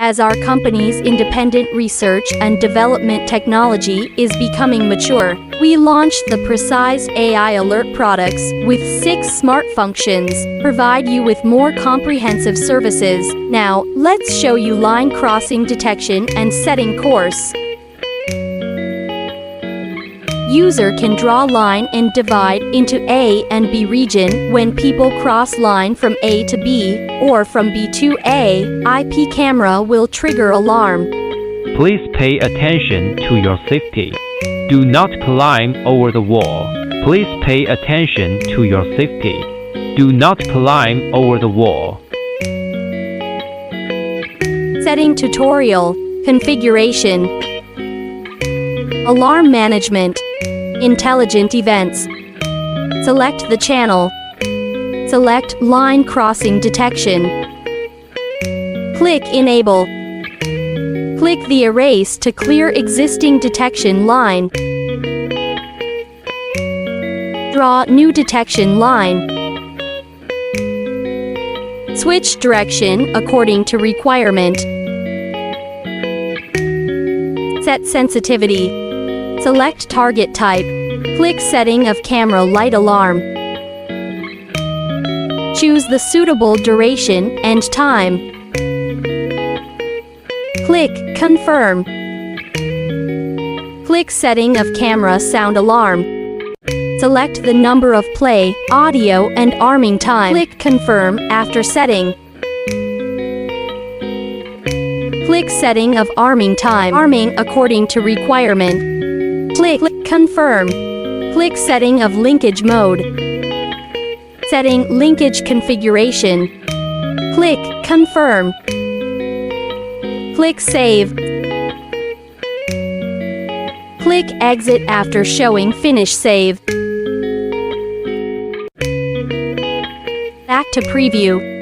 As our company's independent research and development technology is becoming mature, we launched the Precise AI Alert products with 6 smart functions, provide you with more comprehensive services. Now, let's show you line crossing detection and setting course. User can draw line and divide into A and B region when people cross line from A to B, or from B to A. IP camera will trigger alarm. Please pay attention to your safety. Do not climb over the wall. Please pay attention to your safety. Do not climb over the wall. Setting tutorial. Configuration. Alarm management. Intelligent events. Select the channel. Select line crossing detection. Click Enable. Click the erase to clear existing detection line. Draw new detection line. Switch direction according to requirement. Set sensitivity. Select target type. Click setting of camera light alarm. Choose the suitable duration and time. Click Confirm. Click setting of camera sound alarm. Select the number of play, audio and arming time. Click Confirm after setting. Click setting of arming time. Arming according to requirement. Click Confirm. Click setting of linkage mode. Setting linkage configuration. Click Confirm. Click Save. Click Exit after showing Finish Save. Back to preview.